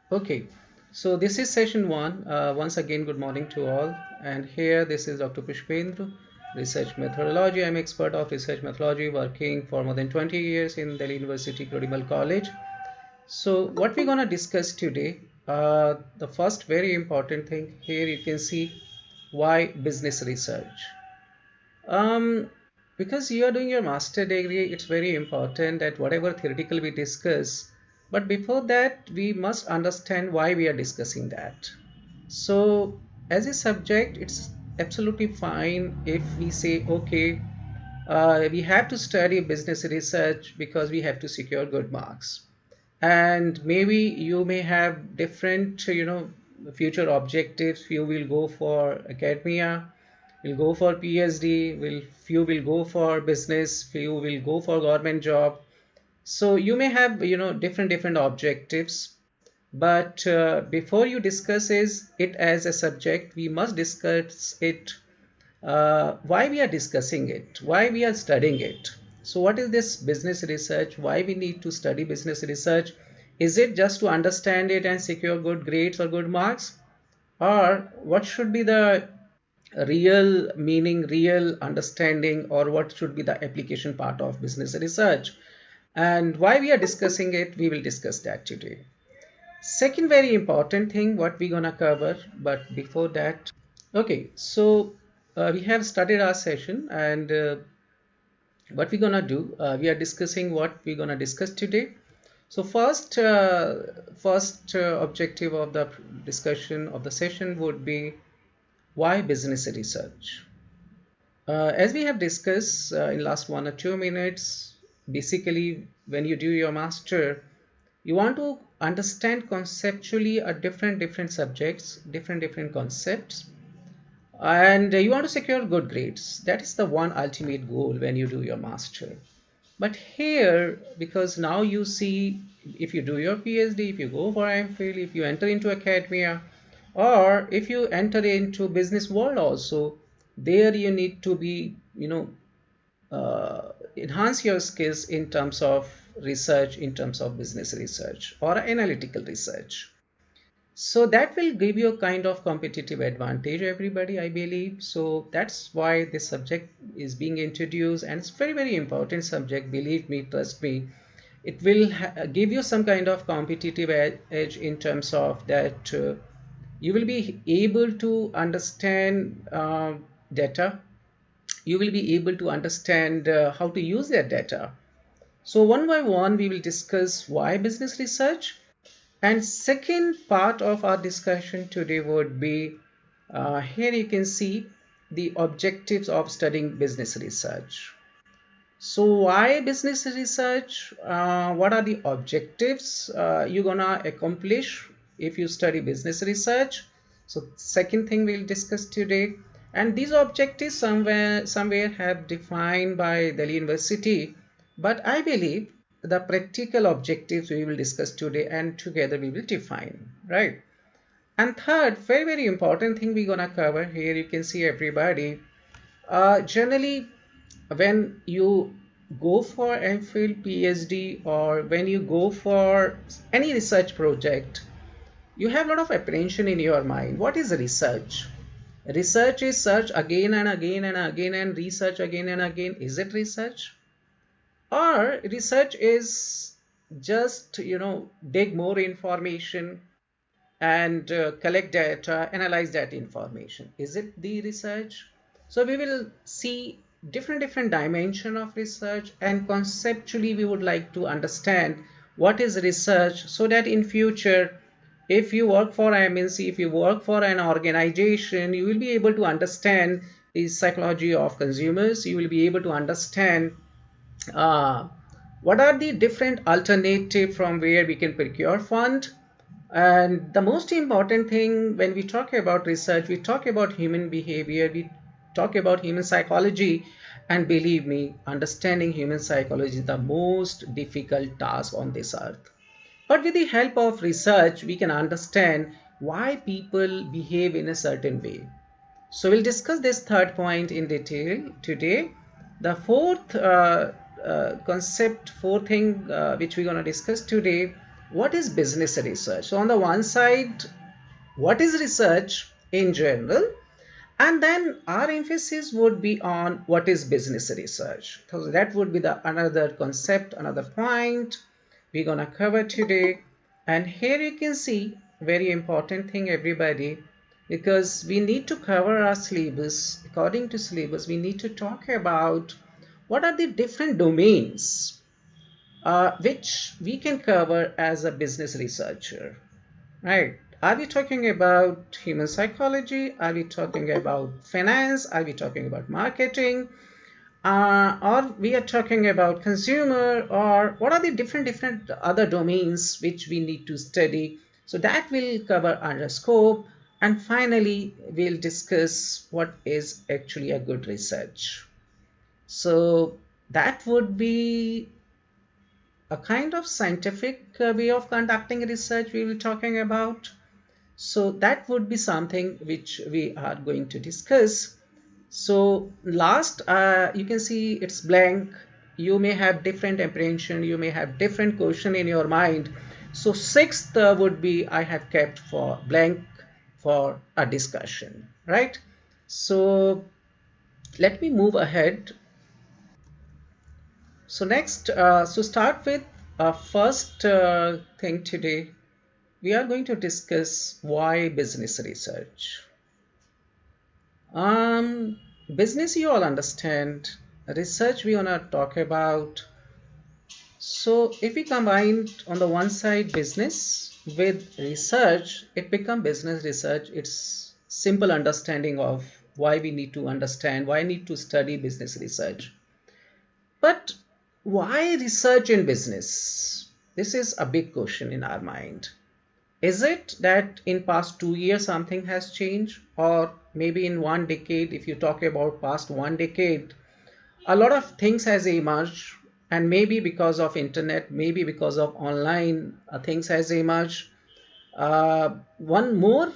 Okay, so this is session one. Once again, good morning to all. And here, this is Dr. Pushpeder, research methodology. I'm expert of research methodology, working for more than 20 years in Delhi University Global College. So, what we're gonna discuss today, the first very important thing here you can see why business research. Um, because you are doing your master degree, it's very important that whatever theoretical we discuss, but before that, we must understand why we are discussing that. So, as a subject, it's absolutely fine if we say, okay, we have to study business research because we have to secure good marks. And maybe you may have different, future objectives. You will go for academia, will go for PhD, few will go for business, few will go for government job. So you may have different objectives, but before you discuss it as a subject, we must discuss it, why we are discussing it, why we are studying it. So what is this business research? Why we need to study business research? Is it just to understand it and secure good grades or good marks? Or what should be the real meaning, real understanding, or what should be the application part of business research? And why we are discussing it, we will discuss that today. Second very important thing what we're gonna cover, but before that, okay, so we have started our session, and what we're gonna do, we are discussing what we're gonna discuss today. So first objective of the discussion of the session would be why business research. As we have discussed in last 1 or 2 minutes, basically when you do your master, you want to understand conceptually a different subjects, different concepts, and you want to secure good grades. That is the one ultimate goal when you do your master. But here, because now you see, if you do your PhD, if you go for MPhil, if you enter into academia, or if you enter into business world also, there you need to be, enhance your skills in terms of research, in terms of business research or analytical research. So that will give you a kind of competitive advantage, everybody, I believe. So that's why this subject is being introduced, and it's very important subject. Believe me, trust me, it will give you some kind of competitive edge in terms of that. You will be able to understand data. You will be able to understand how to use that data. So one by one, we will discuss why business research. And second part of our discussion today would be, here you can see the objectives of studying business research. So why business research? What are the objectives you're gonna accomplish if you study business research? So second thing we'll discuss today. And these objectives somewhere have defined by Delhi University, but I believe the practical objectives we will discuss today and together we will define, right? And third, very important thing we're gonna cover here, you can see everybody. Generally, when you go for MPhil, PhD, or when you go for any research project, you have a lot of apprehension in your mind. What is research? Research is search again and again and again and research again and again. Is it research? Or research is just, dig more information and collect data, analyze that information. Is it the research? So we will see different dimension of research, and conceptually we would like to understand what is research, so that in future, if you work for MNC, if you work for an organization, you will be able to understand the psychology of consumers. You will be able to understand uh, what are the different alternative from where we can procure fund. And the most important thing when we talk about research, we talk about human behavior, we talk about human psychology. And believe me, understanding human psychology is the most difficult task on this earth. But with the help of research, we can understand why people behave in a certain way. So we'll discuss this third point in detail today. The fourth concept, fourth thing which we're going to discuss today what is business research? So on the one side, what is research in general? And then our emphasis would be on what is business research. So that would be the another concept, another point we're gonna cover today. And here you can see very important thing, everybody, because we need to cover our syllabus. According to syllabus, we need to talk about what are the different domains which we can cover as a business researcher. Right. Are we talking about human psychology? Are we talking about finance? Are we talking about marketing? Or we are talking about consumer? Or what are the different other domains which we need to study? So that will cover under scope. And finally, we'll discuss what is actually a good research. So that would be a kind of scientific way of conducting research we will be talking about. So that would be something which we are going to discuss. So last, you can see it's blank. You may have different apprehension. You may have different question in your mind. So sixth would be I have kept for blank for a discussion, right? So let me move ahead. So next, so start with first thing today. We are going to discuss why business research. Um, Business you all understand. Research we wanna talk about. So if we combine on the one side business with research, it become business research. It's simple understanding of why we need to understand, why need to study business research. But why research in business? This is a big question in our mind. Is it that in past 2 years something has changed, or maybe in 1 decade? If you talk about past 1 decade, a lot of things has emerged, and maybe because of internet, maybe because of online things has emerged. One more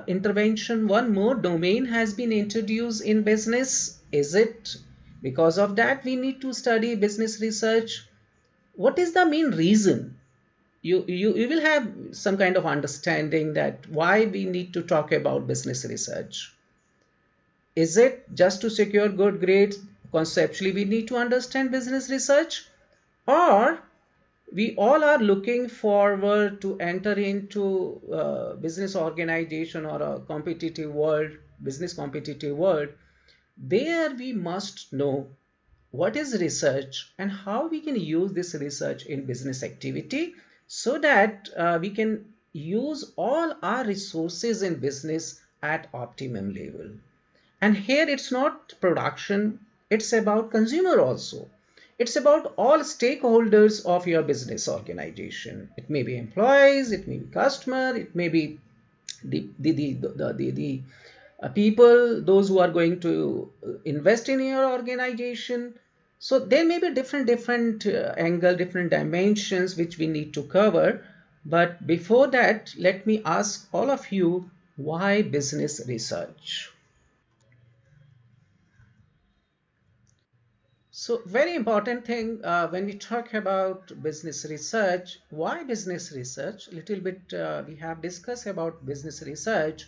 intervention, one more domain has been introduced in business. Is it because of that we need to study business research? What is the main reason? You will have some kind of understanding that why we need to talk about business research. Is it just to secure good grades? Conceptually we need to understand business research, or we all are looking forward to enter into business organization or a competitive world, business competitive world. There we must know what is research and how we can use this research in business activity, so that we can use all our resources in business at optimum level. And here it's not production, it's about consumer also. It's about all stakeholders of your business organization. It may be employees, it may be customer, it may be the people, those who are going to invest in your organization. So there may be different angle, different dimensions which we need to cover. But before that, let me ask all of you, why business research? So very important thing when we talk about business research. Why business research? Little bit we have discussed about business research,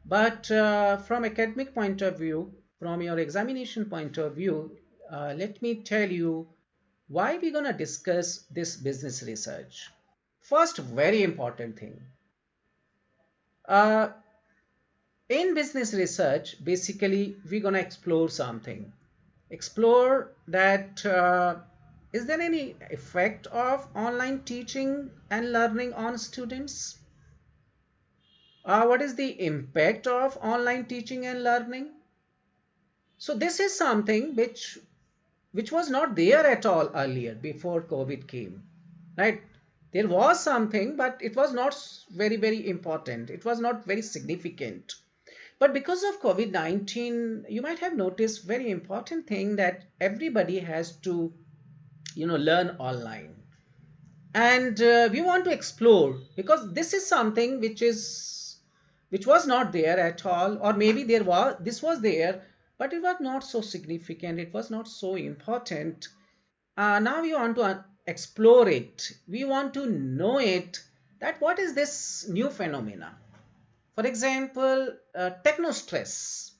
but from academic point of view, from your examination point of view, let me tell you why we're gonna discuss this business research. First, very important thing. Uh, in business research, basically we're gonna explore something. Explore that is there any effect of online teaching and learning on students? What is the impact of online teaching and learning? So this is something which was not there at all earlier before COVID came, right? There was something, but it was not very important. It was not very significant. But because of COVID-19, you might have noticed very important thing that everybody has to learn online. And we want to explore, because this is something which was not there at all, or maybe this was there, but it was not so significant, it was not so important. Now we want to explore it. We want to know it, that what is this new phenomena. For example, techno stress.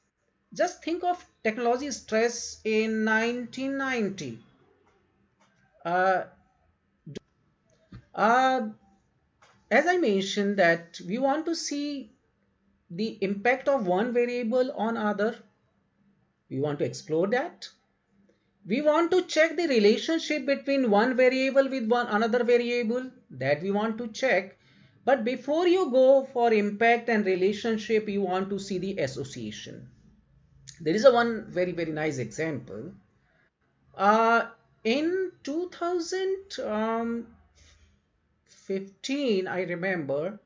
Just think of technology stress in 1990. Uh, uh, as I mentioned, that we want to see the impact of one variable on other. We want to explore that. We want to check the relationship between one variable with one another variable, that we want to check. But before you go for impact and relationship, you want to see the association. There is a one very nice example. In 2015, I remember,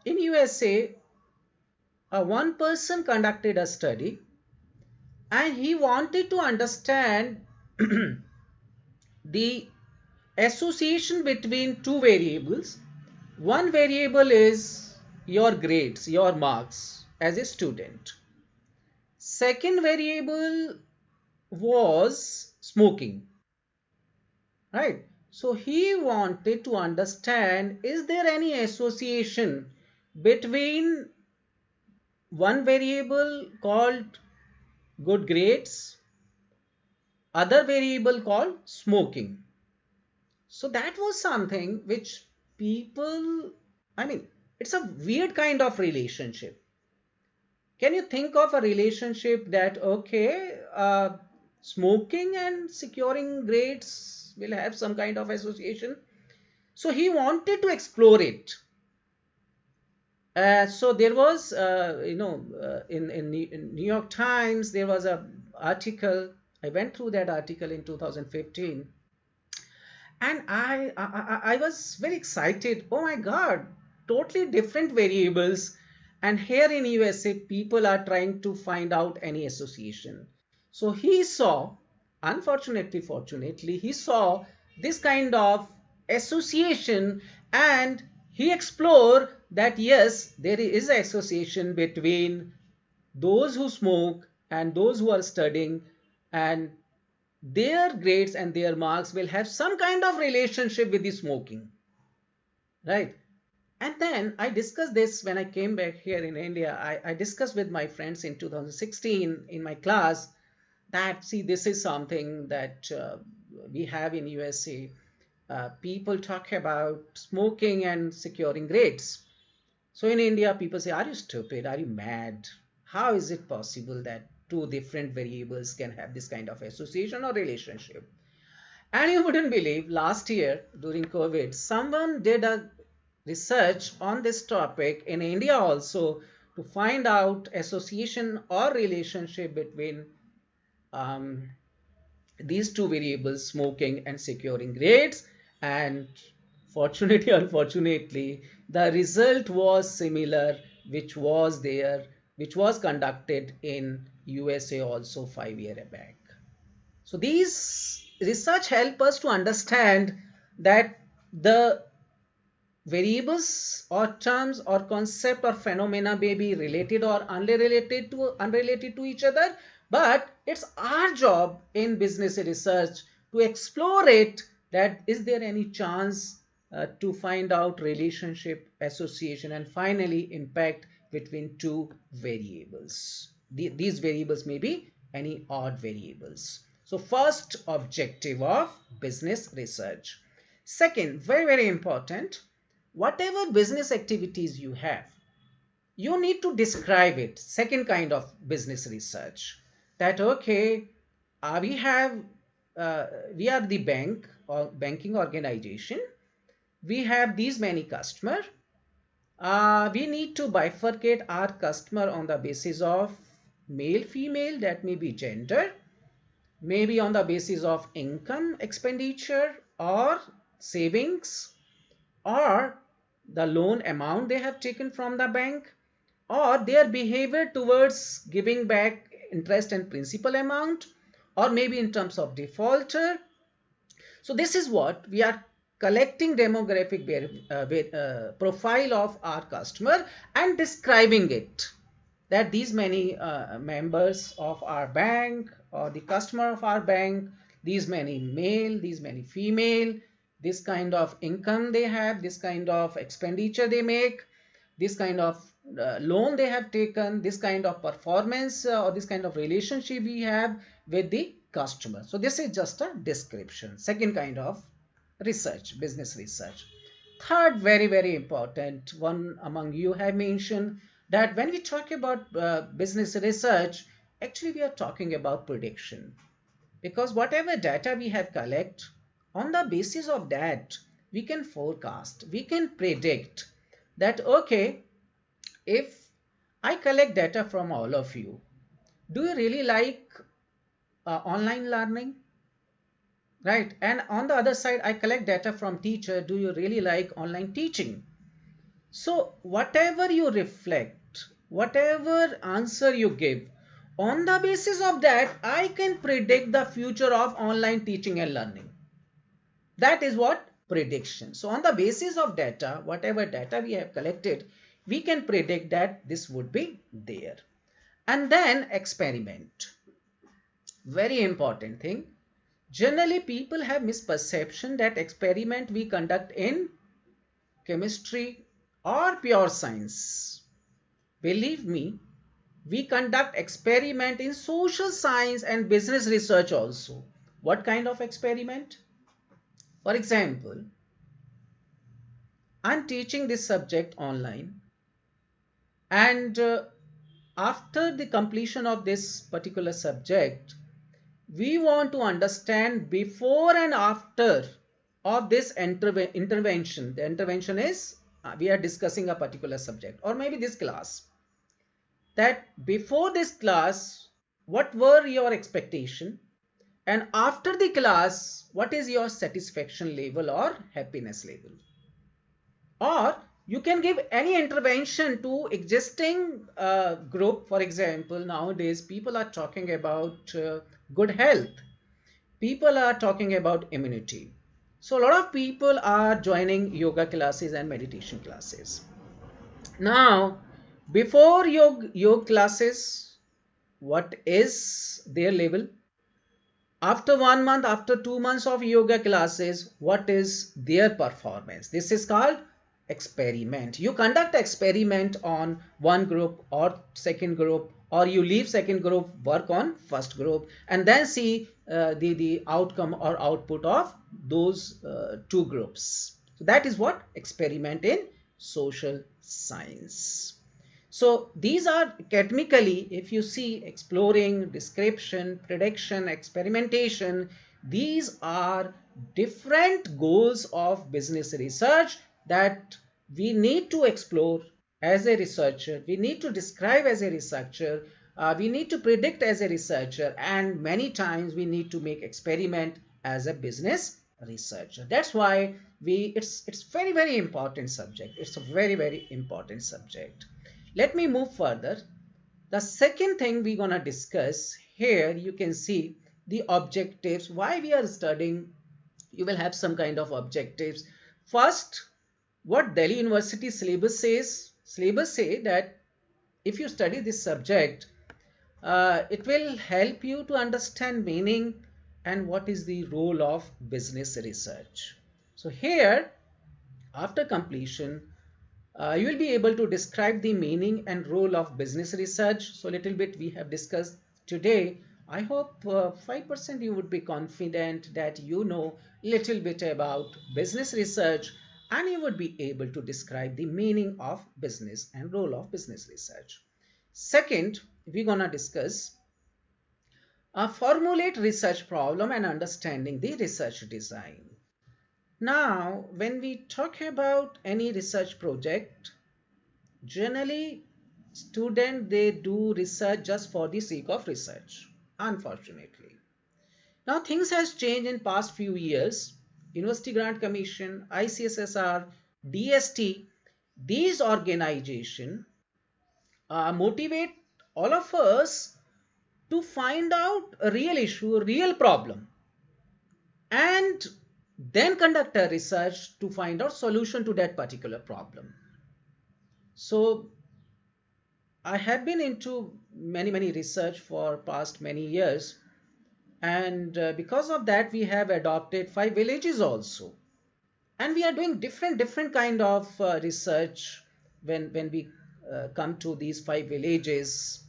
in USA, one person conducted a study, and he wanted to understand the association between two variables. One variable is your grades, your marks as a student. Second variable was smoking, right? So he wanted to understand, is there any association between one variable called good grades, other variable called smoking. So that was something which people, I mean, it's a weird kind of relationship. Can you think of a relationship that, okay, smoking and securing grades will have some kind of association? So he wanted to explore it. So there was, in New York Times, there was a article. I went through that article in 2015, and I was very excited. Oh my God, totally different variables. And here in USA, people are trying to find out any association. So he saw, unfortunately, fortunately, he saw this kind of association, and he explored that yes, there is an association between those who smoke and those who are studying, and their grades and their marks will have some kind of relationship with the smoking, right? And then I discussed this when I came back here in India. I discussed with my friends in 2016 in my class that, see, this is something that we have in USA. People talk about smoking and securing grades. So in India, people say, are you stupid? Are you mad? How is it possible that two different variables can have this kind of association or relationship? And you wouldn't believe, last year during COVID, someone did a research on this topic in India also, to find out association or relationship between um, these two variables, smoking and securing grades. And fortunately, unfortunately, the result was similar, which was there, which was conducted in USA also 5 years back. So these research help us to understand that the variables or terms or concept or phenomena may be related or unrelated to each other, but it's our job in business research to explore it, that is there any chance to find out relationship, association, and finally impact between two variables. These variables may be any odd variables. So first objective of business research. Second, very important, whatever business activities you have, you need to describe it. Second kind of business research, that okay, we have we are the bank or banking organization, we have these many customer, we need to bifurcate our customer on the basis of male female, that may be gender, maybe on the basis of income, expenditure, or savings, or the loan amount they have taken from the bank, or their behavior towards giving back interest and principal amount, or maybe in terms of defaulter. So this is what we are collecting, demographic profile of our customer and describing it, that these many members of our bank or the customer of our bank these many male, these many female, this kind of income they have, this kind of expenditure they make, this kind of loan they have taken, this kind of performance or this kind of relationship we have with the customer. So this is just a description. Second kind of research, business research. Third, very, very important one among you have mentioned that when we talk about business research, actually we are talking about prediction, because whatever data we have collect, on the basis of that we can forecast, we can predict that okay, if I collect data from all of you, do you really like online learning, right? And on the other side, I collect data from teacher, do you really like online teaching? So whatever you reflect, whatever answer you give, on the basis of that I can predict the future of online teaching and learning. That is what prediction. So on the basis of data, whatever data we have collected, we can predict that this would be there. And then experiment, very important thing. Generally people have misperception that experiment we conduct in chemistry or pure science. Believe me, we conduct experiment in social science and business research also. What kind of experiment? For example, I'm teaching this subject online, and after the completion of this particular subject, we want to understand before and after of this intervention. The intervention is we are discussing a particular subject or maybe this class. That before this class, what were your expectation, and after the class, what is your satisfaction level or happiness level? Or you can give any intervention to existing group. For example, nowadays people are talking about good health, people are talking about immunity. So a lot of people are joining yoga classes and meditation classes. Now, before yoga classes, what is their level? After 1 month, after 2 months of yoga classes, what is their performance? This is called experiment. You conduct experiment on one group or second group, or you leave second group, work on first group, and then see the outcome or output of those two groups. So that is what experiment in social science. So these are academically, if you see, exploring, description, prediction, experimentation, these are different goals of business research that we need to explore as a researcher, we need to describe as a researcher, we need to predict as a researcher, and many times we need to make experiment as a business researcher. That's why it's very, very important subject. It's a very, very important subject. Let me move further. The second thing we're gonna discuss here, you can see the objectives. Why we are studying, you will have some kind of objectives. First, what Delhi University syllabus says. Syllabus say that if you study this subject, it will help you to understand meaning and what is the role of business research. So here, after completion, you will be able to describe the meaning and role of business research. So little bit we have discussed today. I hope 5% you would be confident that you know little bit about business research, and you would be able to describe the meaning of business and role of business research. Second, we're gonna discuss formulate research problem and understanding the research design. Now, when we talk about any research project, generally students they do research just for the sake of research, unfortunately. Now things has changed in past few years. University Grant Commission, ICSSR, DST, these organization motivate all of us to find out a real issue, a real problem, and then conduct a research to find out solution to that particular problem. So I have been into many research for past many years, And because of that, we have adopted 5 villages also. And we are doing different kind of research when we come to these 5 villages.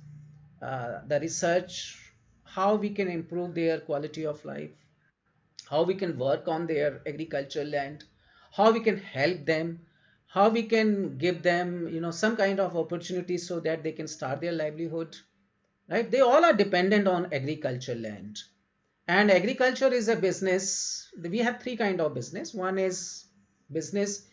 The research, how we can improve their quality of life, how we can work on their agricultural land, how we can help them, how we can give them, some kind of opportunity so that they can start their livelihood, right? They all are dependent on agricultural land. And agriculture is a business. We have three kind of business. One is business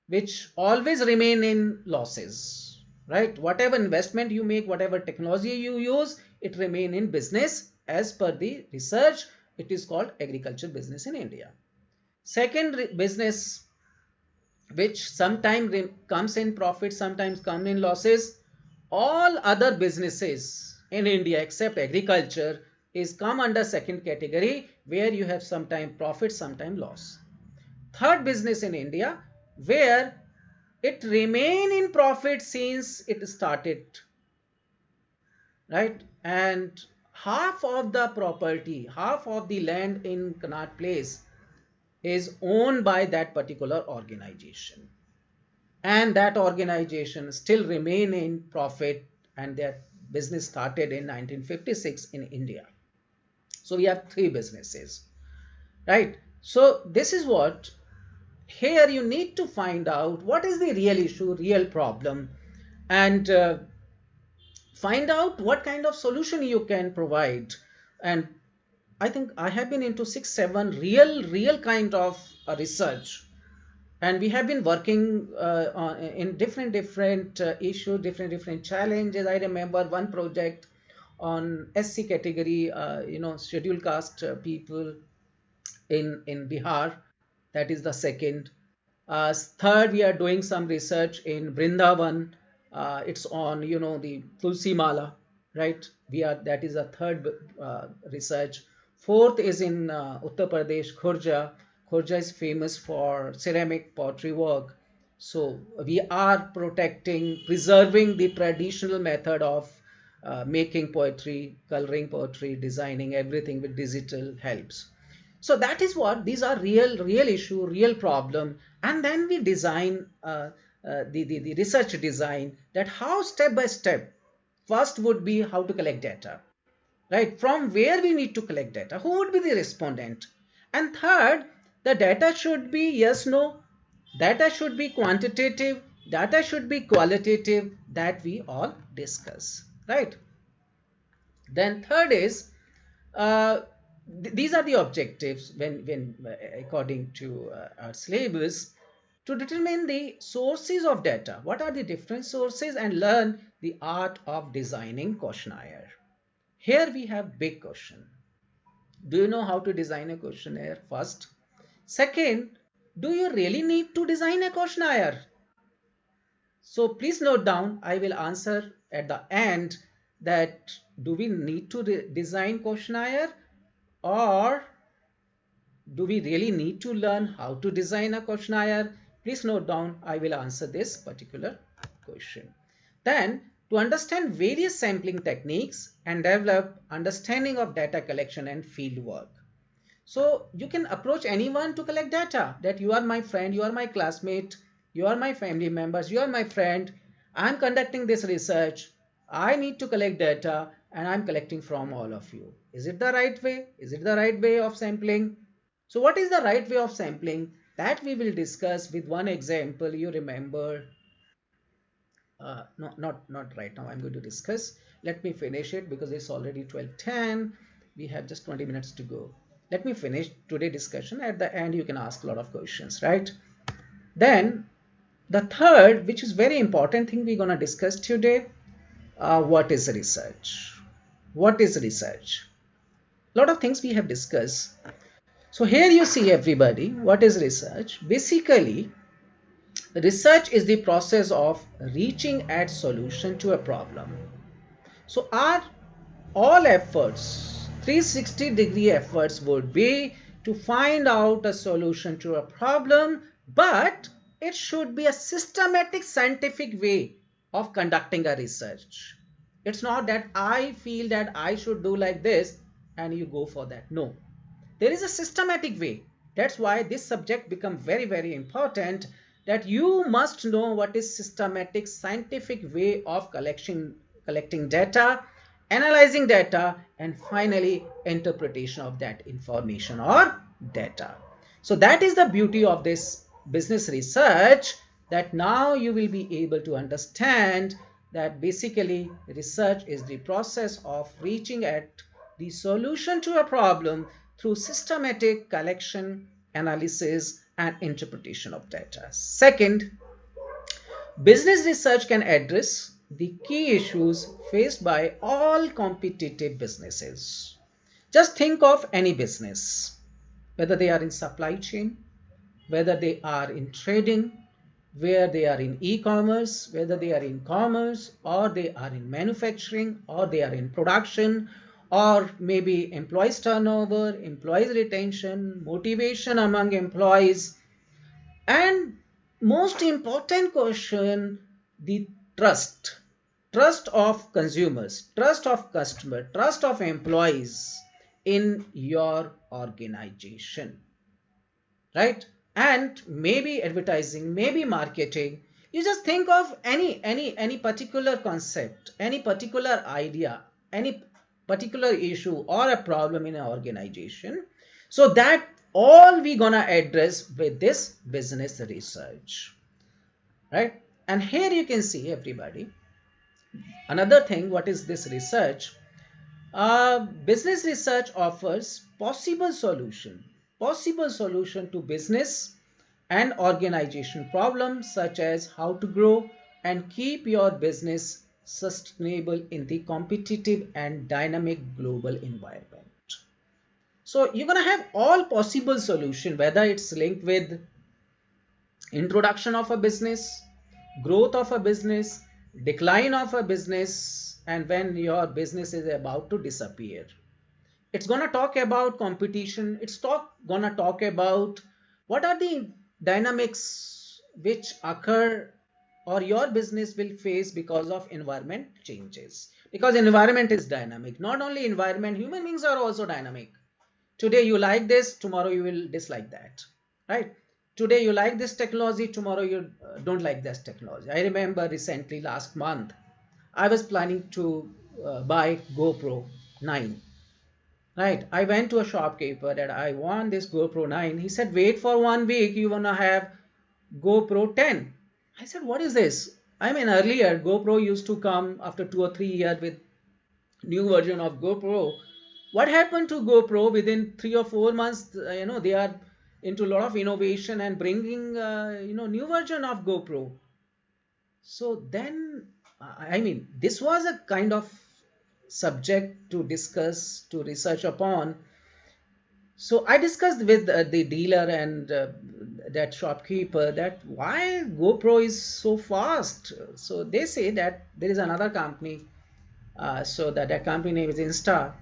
which always remain in losses, right? Whatever investment you make, whatever technology you use, it remain in business. As per the research, it is called agriculture business in India. Second business, which sometimes comes in profit, sometimes come in losses. All other businesses in India except agriculture is come under second category, where you have sometime profit, sometime loss. Third business in India, where it remain in profit since it started, right? And half of the property, half of the land in Connaught Place is owned by that particular organization, and that organization still remain in profit, and that business started in 1956 in India. So we have three businesses, right? So this is what, here you need to find out what is the real issue, real problem, and find out what kind of solution you can provide. And I think I have been into 6 7 real kind of research, and we have been working in different issues, different challenges. I remember one project on SC category, scheduled caste people in Bihar. That is the second. Third, we are doing some research in Brindavan. It's on, the Tulsi Mala, right? That is a third research. Fourth is in Uttar Pradesh, Khurja. Khurja is famous for ceramic pottery work. So we are protecting, preserving the traditional method of making poetry, coloring poetry, designing everything with digital helps. So that is what, these are real issue, real problem. And then we design the research design, that how step by step. First would be how to collect data, right? From where we need to collect data, who would be the respondent. And third, the data should be yes no, data should be quantitative, data should be qualitative, that we all discuss, right? Then third is, uh, these are the objectives when according to our syllabus, to determine the sources of data, what are the different sources, and learn the art of designing questionnaire. Here we have big question. Do you know how to design a questionnaire? First. Second, do you really need to design a questionnaire? So please note down, I will answer at the end, that do we need to design questionnaire, or do we really need to learn how to design a questionnaire? Please note down, I will answer this particular question. Then, to understand various sampling techniques and develop understanding of data collection and field work. So you can approach anyone to collect data, that you are my friend, you are my classmate, you are my family members, you are my friend. I'm conducting this research. I need to collect data, and I'm collecting from all of you. Is it the right way? Is it the right way of sampling? So what is the right way of sampling? That we will discuss with one example. You remember, no, not right now. I'm going to discuss. Let me finish it because it's already 12:10. We have just 20 minutes to go. Let me finish today's discussion. At the end, you can ask a lot of questions, right? Then the third, which is very important thing we're going to discuss today, what is research? What is research? A lot of things we have discussed. So here you see, everybody, what is research? Basically, research is the process of reaching at solution to a problem. So our all efforts, 360-degree efforts, would be to find out a solution to a problem, but it should be a systematic scientific way of conducting a research. It's not that I feel that I should do like this and you go for that. No, there is a systematic way. That's why this subject become very, very important, that you must know what is systematic scientific way of collecting data, analyzing data, and finally interpretation of that information or data. So that is the beauty of this business research, that now you will be able to understand that basically research is the process of reaching at the solution to a problem through systematic collection, analysis, and interpretation of data. Second, business research can address the key issues faced by all competitive businesses. Just think of any business, whether they are in supply chain, whether they are in trading, where they are in e-commerce, whether they are in commerce, or they are in manufacturing, or they are in production, or maybe employees turnover, employees retention, motivation among employees, and most important question, the trust of consumers, trust of customer, trust of employees in your organization, right? And maybe advertising, maybe marketing. You just think of any particular concept, any particular idea, any particular issue or a problem in an organization. So that all we gonna address with this business research, right? And here you can see, everybody, another thing, what is this research? Business research offers possible solution to business and organization problems, such as how to grow and keep your business sustainable in the competitive and dynamic global environment. So you're going to have all possible solution, whether it's linked with introduction of a business, growth of a business, decline of a business, and when your business is about to disappear. It's going to talk about competition. Going to talk about what are the dynamics which occur or your business will face because of environment changes. Because environment is dynamic. Not only environment, human beings are also dynamic. Today you like this, tomorrow you will dislike that, right? Today you like this technology, tomorrow you don't like this technology. I remember recently, last month, I was planning to buy GoPro 9. Right. I went to a shopkeeper that I want this GoPro 9. He said, wait for 1 week, you wanna have GoPro 10. I said, what is this? I mean, earlier GoPro used to come after 2 or 3 years with new version of GoPro. What happened to GoPro? Within 3 or 4 months, they are into a lot of innovation and bringing, new version of GoPro. So then, I mean, this was a kind of subject to discuss, to research upon. So I discussed with the dealer and that shopkeeper that why GoPro is so fast. So they say that there is another company, so that company name is Insta.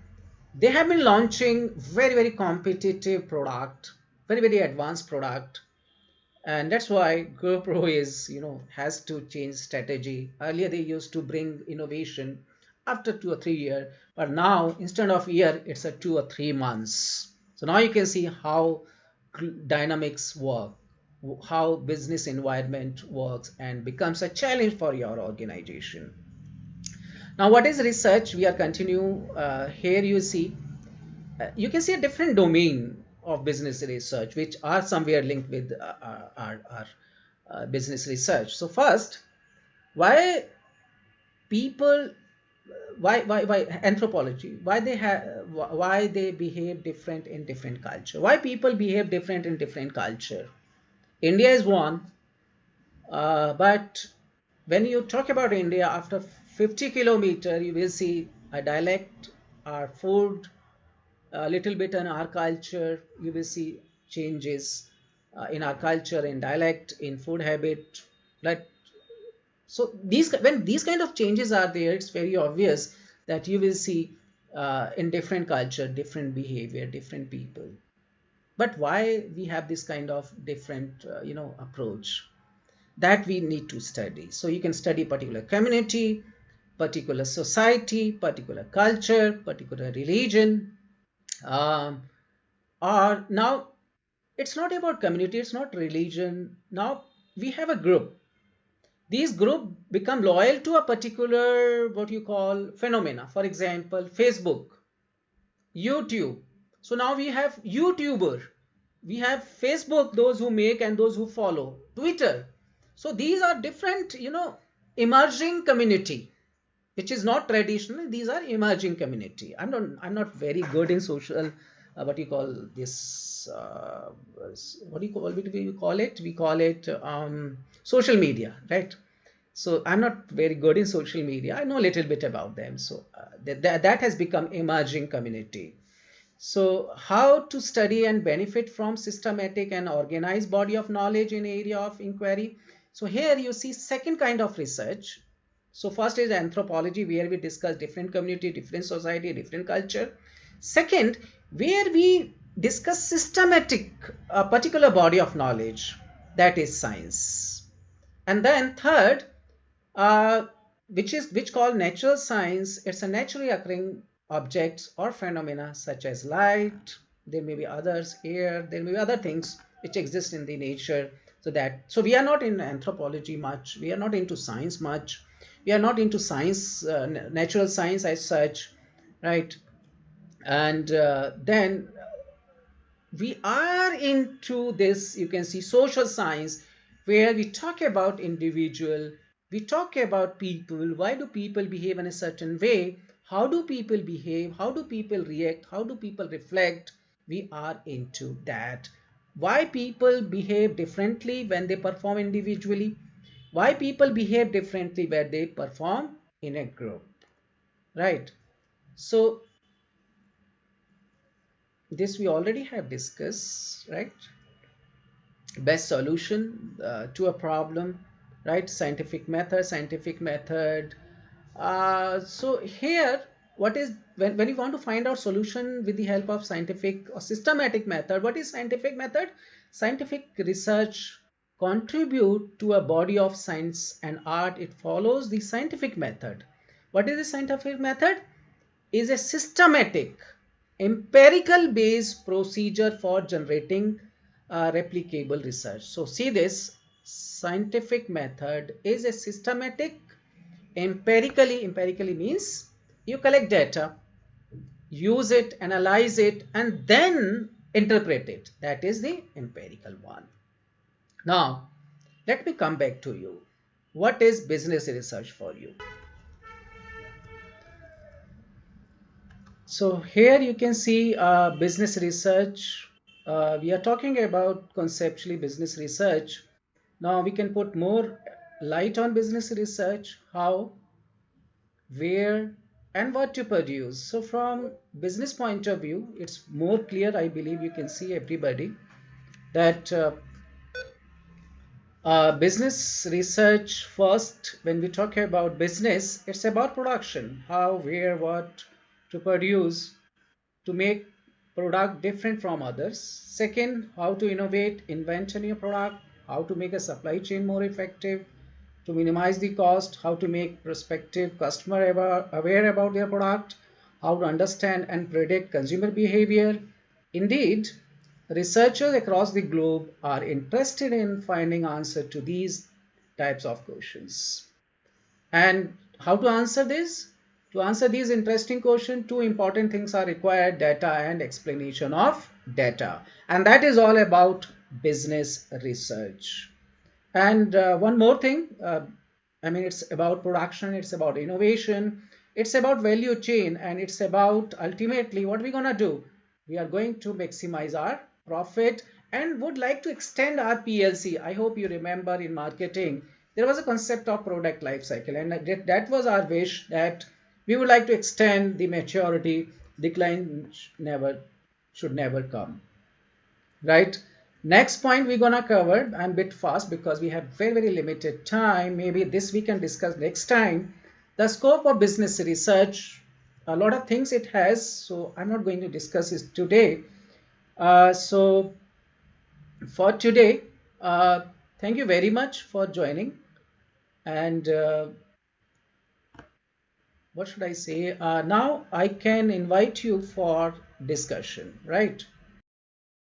They have been launching very, very competitive product, very, very advanced product, and that's why GoPro is, has to change strategy. Earlier they used to bring innovation after 2 or 3 years, but now instead of year, it's a 2 or 3 months. So now you can see how dynamics work, how business environment works and becomes a challenge for your organization. Now what is research? We are continue here. You can see a different domain of business research which are somewhere linked with our business research. So first, why people, why anthropology, why they behave different in different culture, why people behave different in different culture. India is one, but when you talk about India, after 50 kilometer, you will see a dialect, our food, a little bit in our culture. You will see changes in our culture, in dialect, in food habit. Like, so these, when these kind of changes are there, it's very obvious that you will see in different culture, different behavior, different people. But why we have this kind of different approach, that we need to study. So you can study particular community, particular society, particular culture, particular religion, Um, or now it's not about community, it's not religion. Now we have a group. These group become loyal to a particular what you call phenomena. For example, Facebook, YouTube. So now we have YouTuber, we have Facebook, those who make and those who follow, Twitter. So these are different, emerging community, which is not traditional. These are emerging community. I'm not very good in social, what you call this, what do you call it, we call it, social media, right? So I'm not very good in social media. I know a little bit about them. So that has become emerging community. So how to study and benefit from systematic and organized body of knowledge in area of inquiry. So here you see second kind of research. So first is anthropology, where we discuss different community, different society, different culture. Second, where we discuss systematic, a particular body of knowledge, that is science. And then third, uh, which called natural science. It's a naturally occurring objects or phenomena such as light. There may be others, air. There may be other things which exist in the nature. So we are not in anthropology much. We are not into science much. We are not into science, natural science as such, right? And then we are into this, you can see, social science, where we talk about individual, we talk about people. Why do people behave in a certain way? How do people behave? How do people react? How do people reflect? We are into that. Why people behave differently when they perform individually? Why people behave differently when they perform in a group, right? So this we already have discussed, right? Best solution to a problem, right? Scientific method. So here, what is, when you want to find out solution with the help of scientific or systematic method, what is scientific method? Scientific research contribute to a body of science and art. It follows the scientific method. What is the scientific method? Is a systematic, empirical based procedure for generating replicable research. So see this, scientific method is a systematic, empirically means you collect data, use it, analyze it, and then interpret it. That is the empirical one. Now let me come back to you. What is business research for you? So here you can see business research. We are talking about conceptually business research. Now we can put more light on business research, how, where, and what to produce. So from business point of view, it's more clear. I believe you can see everybody that business research first, when we talk about business, it's about production, how, where, what to produce, to make product different from others. Second, how to innovate, invent a new product, how to make a supply chain more effective, to minimize the cost, how to make prospective customer aware about their product, how to understand and predict consumer behavior. Indeed, researchers across the globe are interested in finding answer to these types of questions. And how to answer this? To answer these interesting questions, two important things are required: data and explanation of data. And that is all about business research. And one more thing, I mean, it's about production, it's about innovation, it's about value chain, and it's about ultimately what we're going to do. We are going to maximize our profit and would like to extend our PLC. I hope you remember in marketing, there was a concept of product life cycle, and that was our wish that we would like to extend the maturity. Decline should never come, right? Next point we're gonna cover, I'm a bit fast because we have very limited time. Maybe this we can discuss next time. The scope of business research, a lot of things it has, so I'm not going to discuss it today. So for today, uh, thank you very much for joining. And what should I say, now I can invite you for discussion, right?